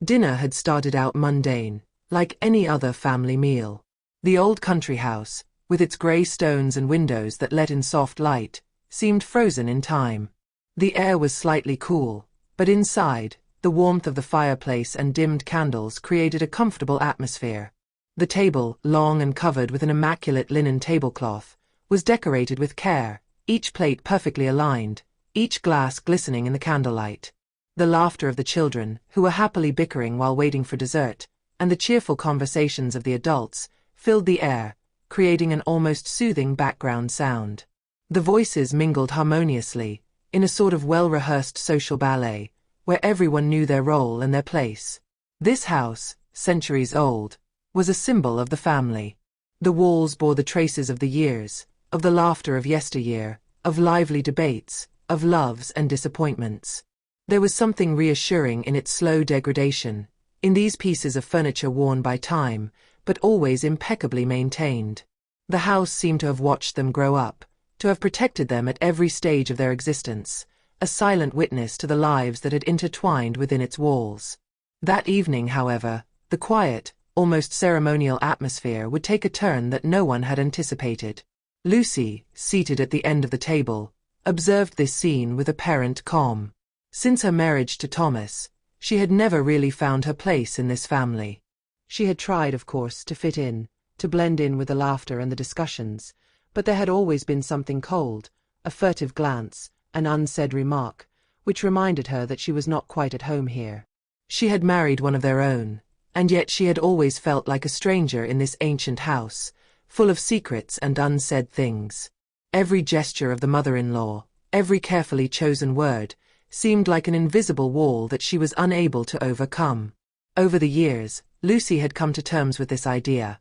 Dinner had started out mundane, like any other family meal. The old country house, with its grey stones and windows that let in soft light, seemed frozen in time. The air was slightly cool, but inside, the warmth of the fireplace and dimmed candles created a comfortable atmosphere. The table, long and covered with an immaculate linen tablecloth, was decorated with care, each plate perfectly aligned, each glass glistening in the candlelight. The laughter of the children, who were happily bickering while waiting for dessert, and the cheerful conversations of the adults, filled the air, creating an almost soothing background sound. The voices mingled harmoniously, in a sort of well-rehearsed social ballet, where everyone knew their role and their place. This house, centuries old, was a symbol of the family. The walls bore the traces of the years, of the laughter of yesteryear, of lively debates, of loves and disappointments. There was something reassuring in its slow degradation, in these pieces of furniture worn by time, but always impeccably maintained. The house seemed to have watched them grow up, to have protected them at every stage of their existence, a silent witness to the lives that had intertwined within its walls. That evening, however, the quiet, almost ceremonial atmosphere would take a turn that no one had anticipated. Lucy, seated at the end of the table, observed this scene with apparent calm. Since her marriage to Thomas, she had never really found her place in this family. She had tried, of course, to fit in, to blend in with the laughter and the discussions, but there had always been something cold, a furtive glance, an unsaid remark, which reminded her that she was not quite at home here. She had married one of their own, and yet she had always felt like a stranger in this ancient house, full of secrets and unsaid things. Every gesture of the mother-in-law, every carefully chosen word, seemed like an invisible wall that she was unable to overcome. Over the years, Lucy had come to terms with this idea.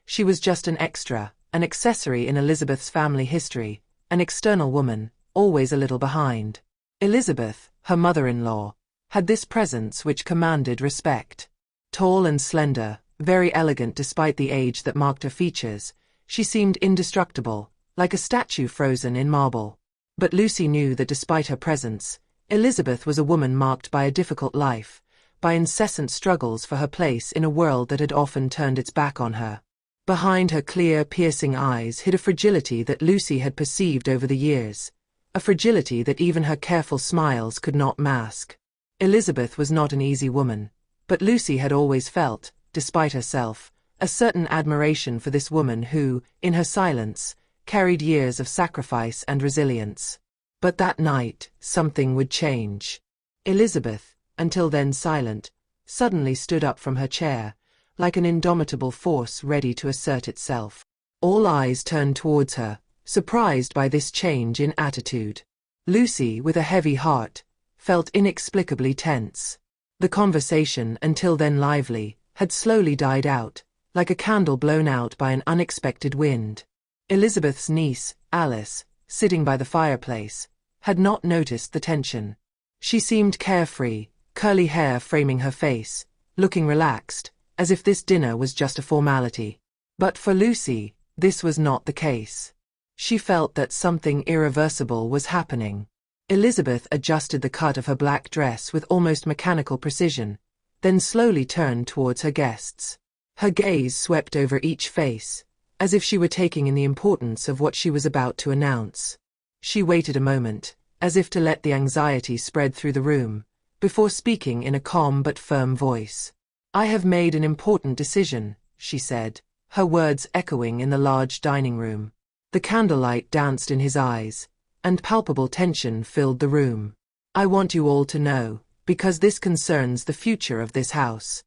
She was just an extra, an accessory in Elizabeth's family history, an external woman, always a little behind. Elizabeth, her mother-in-law, had this presence which commanded respect. Tall and slender, very elegant despite the age that marked her features, she seemed indestructible, like a statue frozen in marble. But Lucy knew that despite her presence, Elizabeth was a woman marked by a difficult life, by incessant struggles for her place in a world that had often turned its back on her. Behind her clear, piercing eyes hid a fragility that Lucy had perceived over the years, a fragility that even her careful smiles could not mask. Elizabeth was not an easy woman, but Lucy had always felt, despite herself, a certain admiration for this woman who, in her silence, carried years of sacrifice and resilience. But that night, something would change. Elizabeth, until then silent, suddenly stood up from her chair, like an indomitable force ready to assert itself. All eyes turned towards her, surprised by this change in attitude. Lucy, with a heavy heart, felt inexplicably tense. The conversation, until then lively, had slowly died out, like a candle blown out by an unexpected wind. Elizabeth's niece, Alice, sitting by the fireplace, had not noticed the tension. She seemed carefree, curly hair framing her face, looking relaxed, as if this dinner was just a formality. But for Lucy, this was not the case. She felt that something irreversible was happening. Elizabeth adjusted the cut of her black dress with almost mechanical precision, then slowly turned towards her guests. Her gaze swept over each face, as if she were taking in the importance of what she was about to announce. She waited a moment, as if to let the anxiety spread through the room, before speaking in a calm but firm voice. "I have made an important decision," she said, her words echoing in the large dining room. The candlelight danced in his eyes, and palpable tension filled the room. "I want you all to know, because this concerns the future of this house."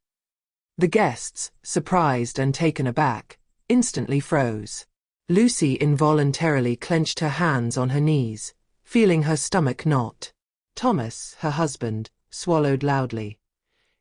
The guests, surprised and taken aback, instantly froze. Lucy involuntarily clenched her hands on her knees, feeling her stomach knot. Thomas, her husband, swallowed loudly,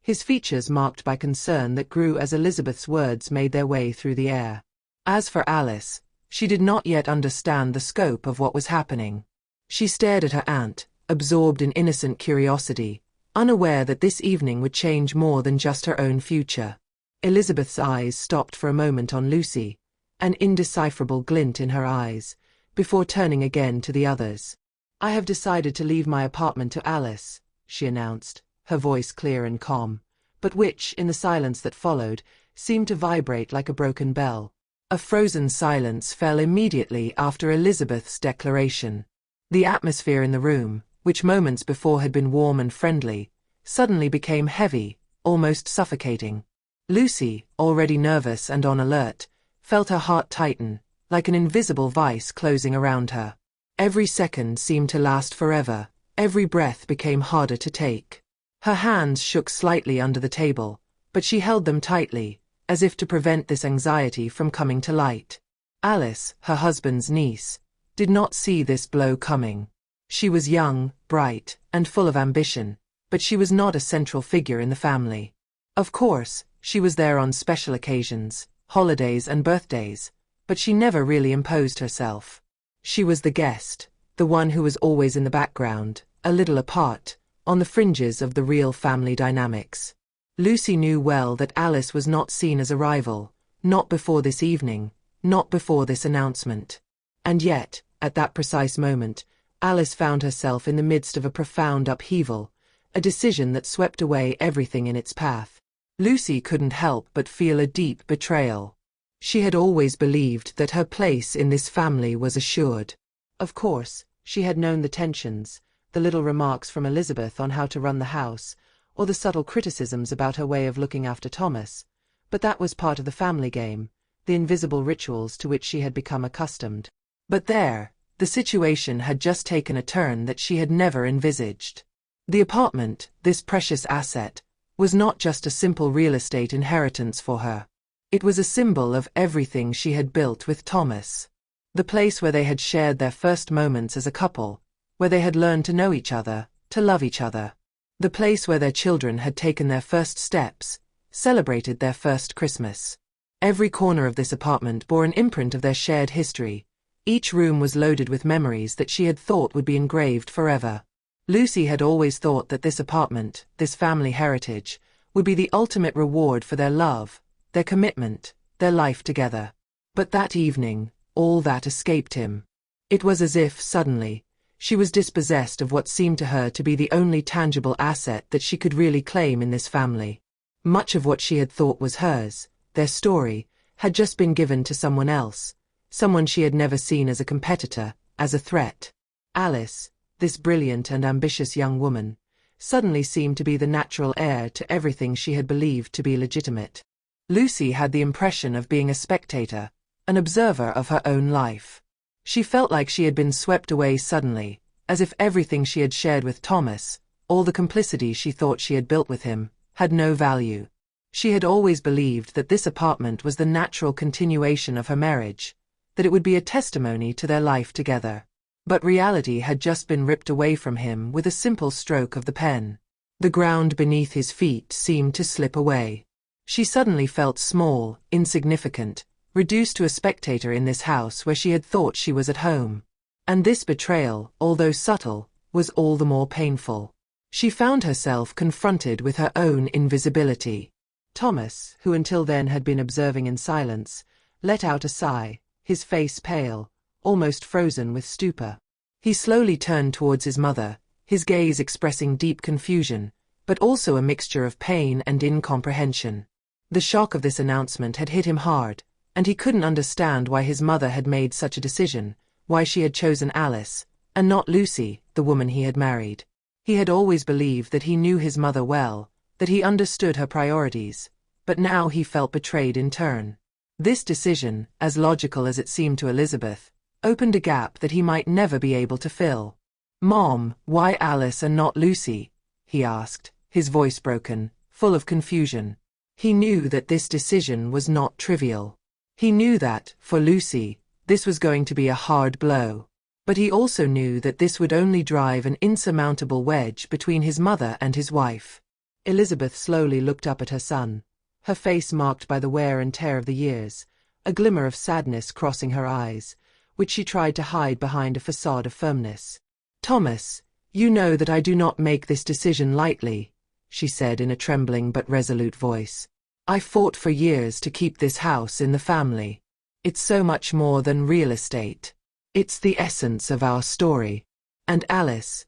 his features marked by concern that grew as Elizabeth's words made their way through the air. As for Alice, she did not yet understand the scope of what was happening. She stared at her aunt, absorbed in innocent curiosity, unaware that this evening would change more than just her own future. Elizabeth's eyes stopped for a moment on Lucy, an indecipherable glint in her eyes, before turning again to the others. "I have decided to leave my apartment to Alice," she announced, her voice clear and calm, but which, in the silence that followed, seemed to vibrate like a broken bell. A frozen silence fell immediately after Elizabeth's declaration. The atmosphere in the room, which moments before had been warm and friendly, suddenly became heavy, almost suffocating. Lucy, already nervous and on alert, felt her heart tighten, like an invisible vice closing around her. Every second seemed to last forever, every breath became harder to take. Her hands shook slightly under the table, but she held them tightly, as if to prevent this anxiety from coming to light. Alice, her husband's niece, did not see this blow coming. She was young, bright, and full of ambition, but she was not a central figure in the family. Of course, she was there on special occasions, holidays and birthdays, but she never really imposed herself. She was the guest, the one who was always in the background, a little apart, on the fringes of the real family dynamics. Lucy knew well that Alice was not seen as a rival, not before this evening, not before this announcement. And yet, at that precise moment, Alice found herself in the midst of a profound upheaval, a decision that swept away everything in its path. Lucy couldn't help but feel a deep betrayal. She had always believed that her place in this family was assured. Of course, she had known the tensions, the little remarks from Elizabeth on how to run the house, or the subtle criticisms about her way of looking after Thomas, but that was part of the family game, the invisible rituals to which she had become accustomed. But there, the situation had just taken a turn that she had never envisaged. The apartment, this precious asset, was not just a simple real estate inheritance for her. It was a symbol of everything she had built with Thomas. The place where they had shared their first moments as a couple, where they had learned to know each other, to love each other. The place where their children had taken their first steps, celebrated their first Christmas. Every corner of this apartment bore an imprint of their shared history. Each room was loaded with memories that she had thought would be engraved forever. Lucy had always thought that this apartment, this family heritage, would be the ultimate reward for their love, their commitment, their life together. But that evening, all that escaped him. It was as if, suddenly, she was dispossessed of what seemed to her to be the only tangible asset that she could really claim in this family. Much of what she had thought was hers, their story, had just been given to someone else, someone she had never seen as a competitor, as a threat. Alice, this brilliant and ambitious young woman, suddenly seemed to be the natural heir to everything she had believed to be legitimate. Lucy had the impression of being a spectator, an observer of her own life. She felt like she had been swept away suddenly, as if everything she had shared with Thomas, all the complicity she thought she had built with him, had no value. She had always believed that this apartment was the natural continuation of her marriage, that it would be a testimony to their life together. But reality had just been ripped away from him with a simple stroke of the pen. The ground beneath his feet seemed to slip away. She suddenly felt small, insignificant, reduced to a spectator in this house where she had thought she was at home. And this betrayal, although subtle, was all the more painful. She found herself confronted with her own invisibility. Thomas, who until then had been observing in silence, let out a sigh, his face pale, almost frozen with stupor. He slowly turned towards his mother, his gaze expressing deep confusion, but also a mixture of pain and incomprehension. The shock of this announcement had hit him hard, and he couldn't understand why his mother had made such a decision, why she had chosen Alice, and not Lucy, the woman he had married. He had always believed that he knew his mother well, that he understood her priorities, but now he felt betrayed in turn. This decision, as logical as it seemed to Elizabeth, opened a gap that he might never be able to fill. "Mom, why Alice and not Lucy?" he asked, his voice broken, full of confusion. He knew that this decision was not trivial. He knew that, for Lucy, this was going to be a hard blow. But he also knew that this would only drive an insurmountable wedge between his mother and his wife. Elizabeth slowly looked up at her son, her face marked by the wear and tear of the years, a glimmer of sadness crossing her eyes, which she tried to hide behind a facade of firmness. "Thomas, you know that I do not make this decision lightly," she said in a trembling but resolute voice. "I fought for years to keep this house in the family. It's so much more than real estate. It's the essence of our story. And Alice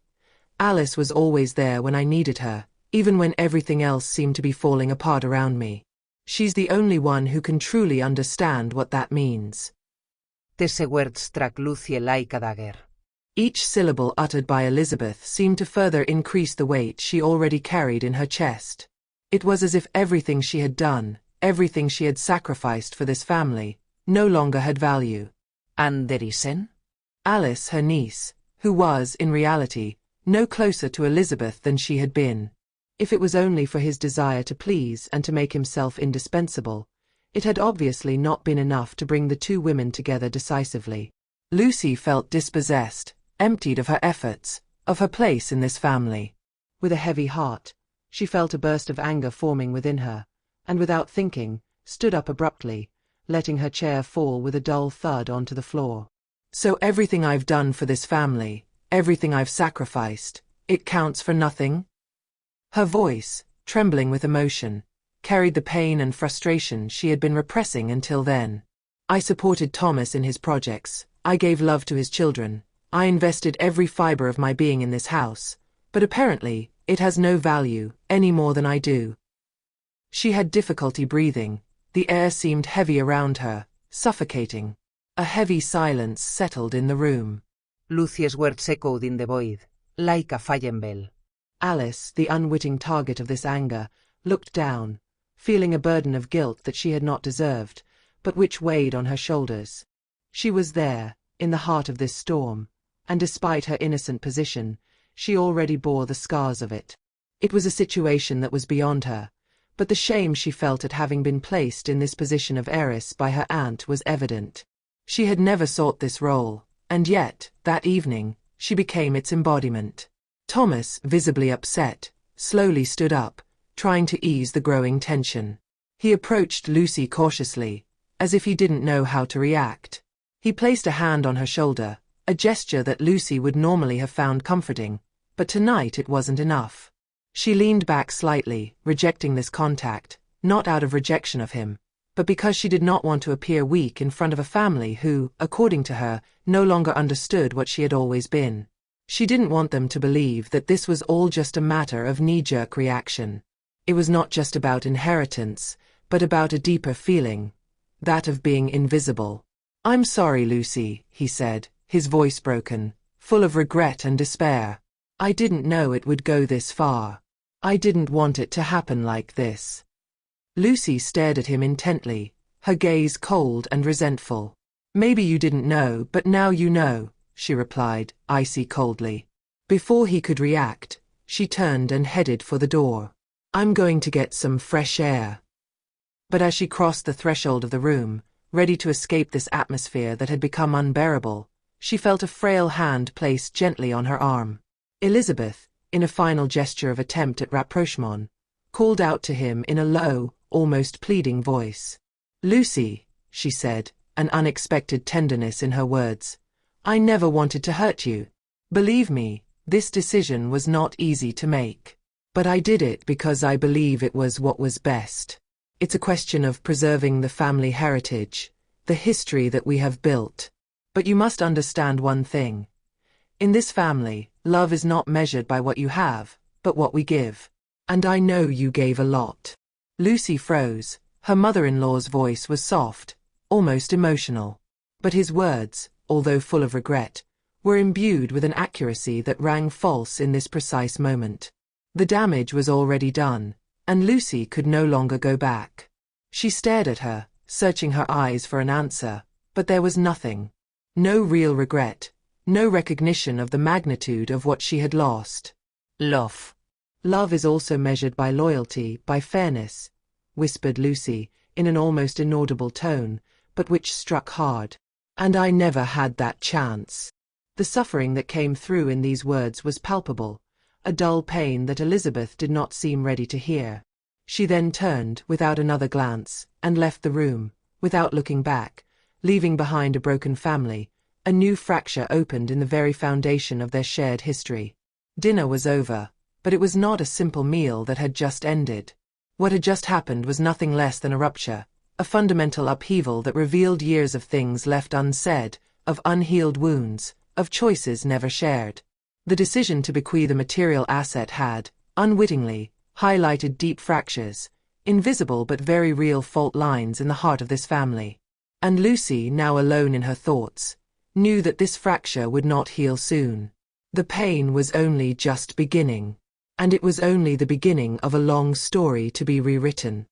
was always there when I needed her, even when everything else seemed to be falling apart around me. She's the only one who can truly understand what that means. Disse words struck Lucy like a dagger. Each syllable uttered by Elizabeth seemed to further increase the weight she already carried in her chest. It was as if everything she had done, everything she had sacrificed for this family, no longer had value. And there isn't? Alice, her niece, who was, in reality, no closer to Elizabeth than she had been. If it was only for his desire to please and to make himself indispensable, it had obviously not been enough to bring the two women together decisively. Lucy felt dispossessed, emptied of her efforts, of her place in this family. With a heavy heart, she felt a burst of anger forming within her, and without thinking, stood up abruptly, letting her chair fall with a dull thud onto the floor. So everything I've done for this family, everything I've sacrificed, it counts for nothing? Her voice, trembling with emotion, carried the pain and frustration she had been repressing until then. I supported Thomas in his projects, I gave love to his children, I invested every fiber of my being in this house, but apparently, it has no value, any more than I do. She had difficulty breathing, the air seemed heavy around her, suffocating. A heavy silence settled in the room. Lucy's words echoed in the void, like a fire bell. Alice, the unwitting target of this anger, looked down, feeling a burden of guilt that she had not deserved, but which weighed on her shoulders. She was there, in the heart of this storm, and despite her innocent position, she already bore the scars of it. It was a situation that was beyond her, but the shame she felt at having been placed in this position of heiress by her aunt was evident. She had never sought this role, and yet, that evening, she became its embodiment. Thomas, visibly upset, slowly stood up, trying to ease the growing tension. He approached Lucy cautiously, as if he didn't know how to react. He placed a hand on her shoulder, a gesture that Lucy would normally have found comforting, but tonight it wasn't enough. She leaned back slightly, rejecting this contact, not out of rejection of him, but because she did not want to appear weak in front of a family who, according to her, no longer understood what she had always been. She didn't want them to believe that this was all just a matter of knee-jerk reaction. It was not just about inheritance, but about a deeper feeling, that of being invisible. "I'm sorry, Lucy," he said, his voice broken, full of regret and despair. "I didn't know it would go this far. I didn't want it to happen like this." Lucy stared at him intently, her gaze cold and resentful. "Maybe you didn't know, but now you know," she replied, icy coldly. Before he could react, she turned and headed for the door. "I'm going to get some fresh air." But as she crossed the threshold of the room, ready to escape this atmosphere that had become unbearable, she felt a frail hand placed gently on her arm. Elizabeth, in a final gesture of attempt at rapprochement, called out to him in a low, almost pleading voice. "Lucy," she said, an unexpected tenderness in her words, "I never wanted to hurt you. Believe me, this decision was not easy to make. But I did it because I believe it was what was best. It's a question of preserving the family heritage, the history that we have built. But you must understand one thing. In this family, love is not measured by what you have, but what we give. And I know you gave a lot." Lucy froze. Her mother-in-law's voice was soft, almost emotional. But his words, although full of regret, were imbued with an accuracy that rang false in this precise moment. The damage was already done, and Lucy could no longer go back. She stared at her, searching her eyes for an answer, but there was nothing. No real regret, no recognition of the magnitude of what she had lost. "Love. Love is also measured by loyalty, by fairness," whispered Lucy, in an almost inaudible tone, but which struck hard. "And I never had that chance." The suffering that came through in these words was palpable, a dull pain that Elizabeth did not seem ready to hear. She then turned, without another glance, and left the room, without looking back, leaving behind a broken family. A new fracture opened in the very foundation of their shared history. Dinner was over, but it was not a simple meal that had just ended. What had just happened was nothing less than a rupture, a fundamental upheaval that revealed years of things left unsaid, of unhealed wounds, of choices never shared. The decision to bequeath a material asset had, unwittingly, highlighted deep fractures, invisible but very real fault lines in the heart of this family. And Lucy, now alone in her thoughts, knew that this fracture would not heal soon. The pain was only just beginning. And it was only the beginning of a long story to be rewritten.